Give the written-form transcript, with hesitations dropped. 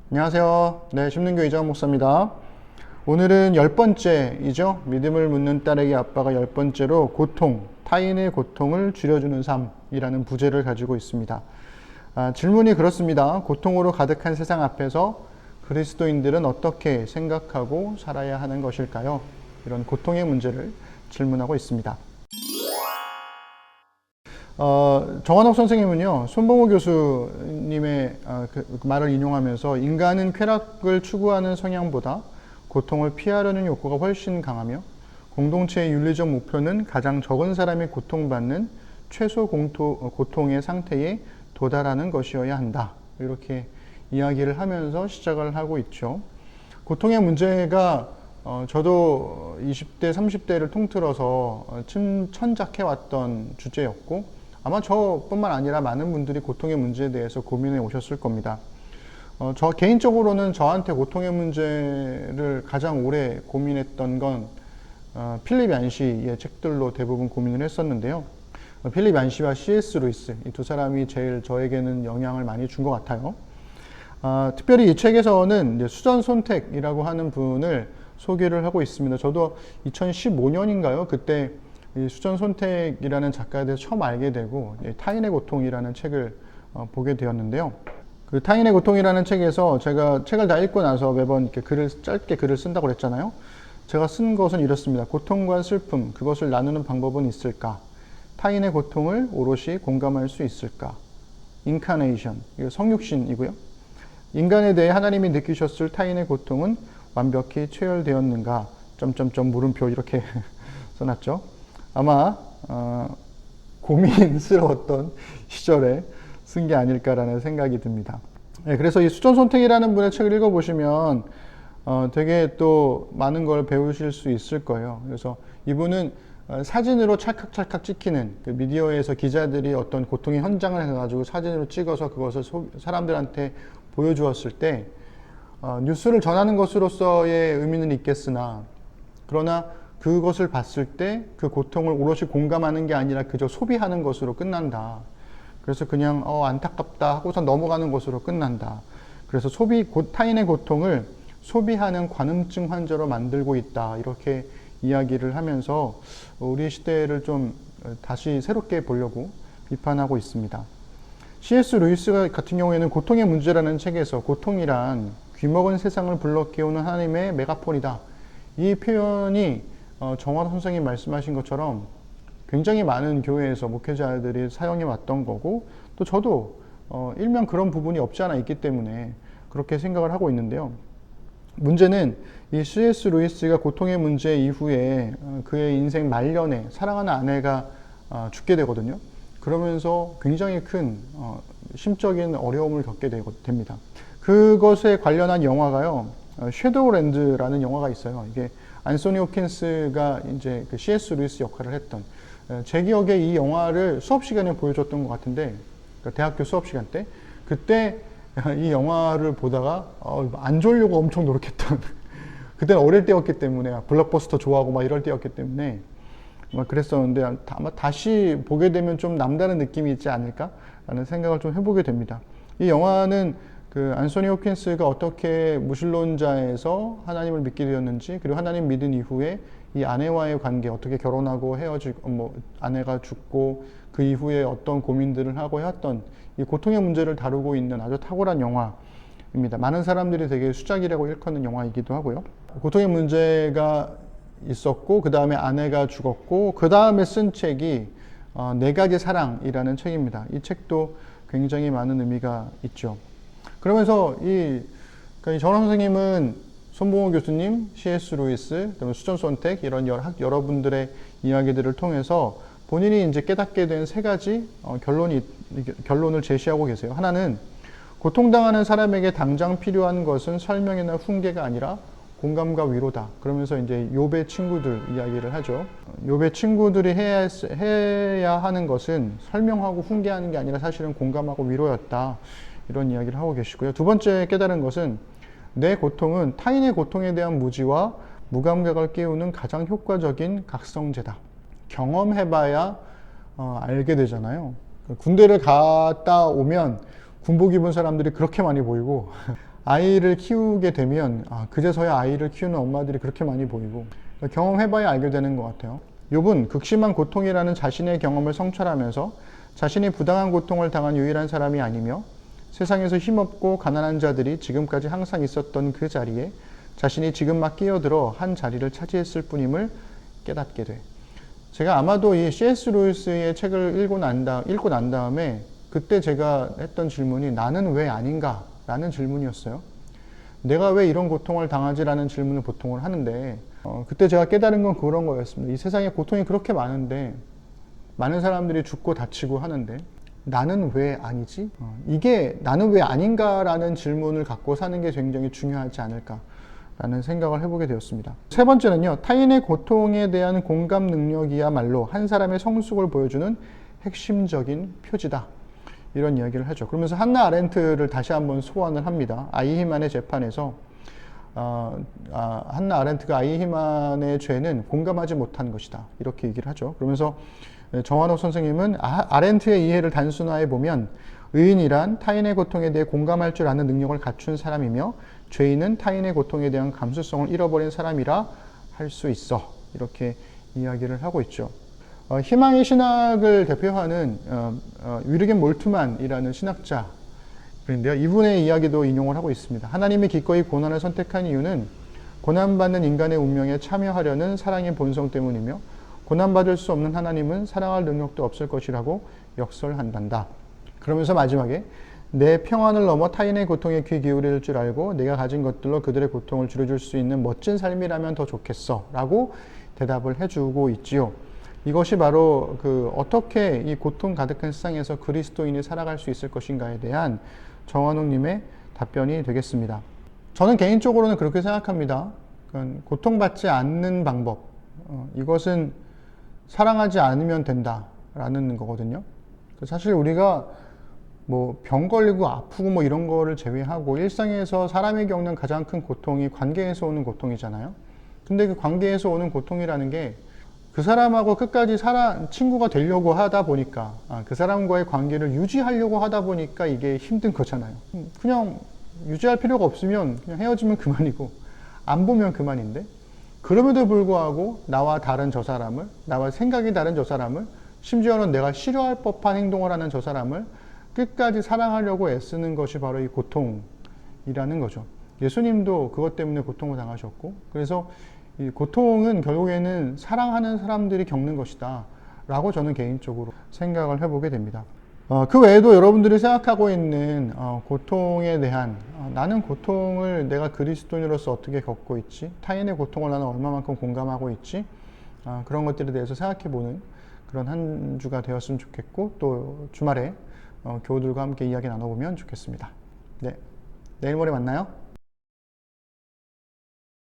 안녕하세요. 네, 심능교 이정환 목사입니다. 오늘은 10번째이죠. 믿음을 묻는 딸에게 아빠가 10번째로 고통, 타인의 고통을 줄여주는 삶이라는 부제를 가지고 있습니다. 질문이 그렇습니다. 고통으로 가득한 세상 앞에서 그리스도인들은 어떻게 생각하고 살아야 하는 것일까요? 이런 고통의 문제를 질문하고 있습니다. 정한옥 선생님은요, 손봉호 교수님의 그 말을 인용하면서 인간은 쾌락을 추구하는 성향보다 고통을 피하려는 욕구가 훨씬 강하며 공동체의 윤리적 목표는 가장 적은 사람이 고통받는 최소 고통의 상태에 도달하는 것이어야 한다. 이렇게 이야기를 하면서 시작을 하고 있죠. 고통의 문제가 저도 20대, 30대를 통틀어서 천작해왔던 주제였고 아마 저뿐만 아니라 많은 분들이 고통의 문제에 대해서 고민해 오셨을 겁니다. 저 개인적으로는 저한테 고통의 문제를 가장 오래 고민했던 건 필립 얀시의 책들로 대부분 고민을 했었는데요. 필립 얀시와 C.S. 루이스, 이 두 사람이 제일 저에게는 영향을 많이 준 것 같아요. 특별히 이 책에서는 이제 수전 손택이라고 하는 분을 소개를 하고 있습니다. 저도 2015년인가요? 그때 이 수전 손택이라는 작가에 대해서 처음 알게 되고 타인의 고통이라는 책을 보게 되었는데요. 그 타인의 고통이라는 책에서 제가 책을 다 읽고 나서 매번 이렇게 짧게 글을 쓴다고 그랬잖아요. 제가 쓴 것은 이렇습니다. 고통과 슬픔, 그것을 나누는 방법은 있을까? 타인의 고통을 오롯이 공감할 수 있을까? 인카네이션, 이거 성육신이고요. 인간에 대해 하나님이 느끼셨을 타인의 고통은 완벽히 체열되었는가? 물음표 이렇게 써놨죠. 아마 고민스러웠던 시절에 쓴 게 아닐까라는 생각이 듭니다. 네, 그래서 이 수전 손택이라는 분의 책을 읽어보시면 되게 또 많은 걸 배우실 수 있을 거예요. 그래서 이분은 사진으로 찰칵찰칵 찍히는 그 미디어에서 기자들이 어떤 고통의 현장을 해가지고 사진으로 찍어서 그것을 사람들한테 보여주었을 때 뉴스를 전하는 것으로서의 의미는 있겠으나 그러나 그것을 봤을 때 그 고통을 오롯이 공감하는 게 아니라 그저 소비하는 것으로 끝난다. 그래서 그냥 안타깝다 하고서 넘어가는 것으로 끝난다. 그래서 타인의 고통을 소비하는 관음증 환자로 만들고 있다. 이렇게 이야기를 하면서 우리 시대를 좀 다시 새롭게 보려고 비판하고 있습니다. C.S. 루이스 같은 경우에는 고통의 문제라는 책에서 고통이란 귀먹은 세상을 불러 깨우는 하나님의 메가폰이다. 이 표현이 정환 선생님이 말씀하신 것처럼 굉장히 많은 교회에서 목회자들이 사용해 왔던 거고 또 저도 일면 그런 부분이 없지 않아 있기 때문에 그렇게 생각을 하고 있는데요. 문제는 이 C.S. 루이스가 고통의 문제 이후에 그의 인생 말년에 사랑하는 아내가 죽게 되거든요. 그러면서 굉장히 큰 심적인 어려움을 겪게 됩니다. 그것에 관련한 영화가요, 섀도우랜드라는 영화가 있어요. 이게 안소니 호킨스가 이제 그 C.S. 루이스 역할을 했던, 제 기억에 이 영화를 수업 시간에 보여줬던 것 같은데, 그러니까 대학교 수업 시간 때, 그때 이 영화를 보다가 안 졸려고 엄청 노력했던 그때는 어릴 때였기 때문에 블록버스터 좋아하고 막 이럴 때였기 때문에 막 그랬었는데 아마 다시 보게 되면 좀 남다른 느낌이 있지 않을까라는 생각을 좀 해보게 됩니다. 이 영화는 그 안소니 호킨스가 어떻게 무신론자에서 하나님을 믿게 되었는지, 그리고 하나님 믿은 이후에 이 아내와의 관계, 어떻게 결혼하고 헤어지고 아내가 죽고 그 이후에 어떤 고민들을 하고 해왔던 이 고통의 문제를 다루고 있는 아주 탁월한 영화입니다. 많은 사람들이 되게 수작이라고 일컫는 영화이기도 하고요. 고통의 문제가 있었고 그 다음에 아내가 죽었고 그 다음에 쓴 책이 네 가지 사랑이라는 책입니다. 이 책도 굉장히 많은 의미가 있죠. 그러면서 그러니까 정환 선생님은 손봉호 교수님, C.S. 루이스, 그다음에 수전 손택 이런 여러분들의 이야기들을 통해서 본인이 이제 깨닫게 된 세 가지 결론을 제시하고 계세요. 하나는 고통당하는 사람에게 당장 필요한 것은 설명이나 훈계가 아니라 공감과 위로다. 그러면서 이제 욥의 친구들 이야기를 하죠. 욥의 친구들이 해야 하는 것은 설명하고 훈계하는 게 아니라 사실은 공감하고 위로였다. 이런 이야기를 하고 계시고요. 두 번째 깨달은 것은 내 고통은 타인의 고통에 대한 무지와 무감각을 깨우는 가장 효과적인 각성제다. 경험해봐야 알게 되잖아요. 군대를 갔다 오면 군복 입은 사람들이 그렇게 많이 보이고 아이를 키우게 되면 그제서야 아이를 키우는 엄마들이 그렇게 많이 보이고 경험해봐야 알게 되는 것 같아요. 욥은 극심한 고통이라는 자신의 경험을 성찰하면서 자신이 부당한 고통을 당한 유일한 사람이 아니며 세상에서 힘없고 가난한 자들이 지금까지 항상 있었던 그 자리에 자신이 지금 막 끼어들어 한 자리를 차지했을 뿐임을 깨닫게 돼. 제가 아마도 이 C.S. 루이스의 책을 읽고 난 다음에 그때 제가 했던 질문이 나는 왜 아닌가? 라는 질문이었어요. 내가 왜 이런 고통을 당하지라는 질문을 보통을 하는데 그때 제가 깨달은 건 그런 거였습니다. 이 세상에 고통이 그렇게 많은데 많은 사람들이 죽고 다치고 하는데 나는 왜 아니지? 이게 나는 왜 아닌가라는 질문을 갖고 사는 게 굉장히 중요하지 않을까라는 생각을 해보게 되었습니다. 세 번째는요. 타인의 고통에 대한 공감 능력이야말로 한 사람의 성숙을 보여주는 핵심적인 표지다. 이런 이야기를 하죠. 그러면서 한나 아렌트를 다시 한번 소환을 합니다. 아이히만의 재판에서 한나 아렌트가 아이히만의 죄는 공감하지 못한 것이다. 이렇게 얘기를 하죠. 그러면서 정한호 선생님은 아렌트의 이해를 단순화해 보면 의인이란 타인의 고통에 대해 공감할 줄 아는 능력을 갖춘 사람이며 죄인은 타인의 고통에 대한 감수성을 잃어버린 사람이라 할 수 있어. 이렇게 이야기를 하고 있죠. 희망의 신학을 대표하는 위르겐 몰트만이라는 신학자인데요. 이분의 이야기도 인용을 하고 있습니다. 하나님이 기꺼이 고난을 선택한 이유는 고난받는 인간의 운명에 참여하려는 사랑의 본성 때문이며 고난받을 수 없는 하나님은 사랑할 능력도 없을 것이라고 역설한단다. 그러면서 마지막에 내 평안을 넘어 타인의 고통에 귀 기울일 줄 알고 내가 가진 것들로 그들의 고통을 줄여줄 수 있는 멋진 삶이라면 더 좋겠어 라고 대답을 해주고 있지요. 이것이 바로 어떻게 이 고통 가득한 세상에서 그리스도인이 살아갈 수 있을 것인가에 대한 정한웅님의 답변이 되겠습니다. 저는 개인적으로는 그렇게 생각합니다. 고통받지 않는 방법, 이것은 사랑하지 않으면 된다라는 거거든요. 사실 우리가 뭐 병 걸리고 아프고 뭐 이런 거를 제외하고 일상에서 사람이 겪는 가장 큰 고통이 관계에서 오는 고통이잖아요. 근데 그 관계에서 오는 고통이라는 게 그 사람하고 끝까지 친구가 되려고 하다 보니까 그 사람과의 관계를 유지하려고 하다 보니까 이게 힘든 거잖아요. 그냥 유지할 필요가 없으면 그냥 헤어지면 그만이고 안 보면 그만인데 그럼에도 불구하고 나와 다른 저 사람을, 나와 생각이 다른 저 사람을, 심지어는 내가 싫어할 법한 행동을 하는 저 사람을 끝까지 사랑하려고 애쓰는 것이 바로 이 고통이라는 거죠. 예수님도 그것 때문에 고통을 당하셨고, 그래서 이 고통은 결국에는 사랑하는 사람들이 겪는 것이다 라고 저는 개인적으로 생각을 해보게 됩니다. 그 외에도 여러분들이 생각하고 있는 고통에 대한 나는 고통을 내가 그리스도인으로서 어떻게 겪고 있지? 타인의 고통을 나는 얼마만큼 공감하고 있지? 그런 것들에 대해서 생각해보는 그런 한 주가 되었으면 좋겠고 또 주말에 교우들과 함께 이야기 나눠보면 좋겠습니다. 네, 내일 모레 만나요.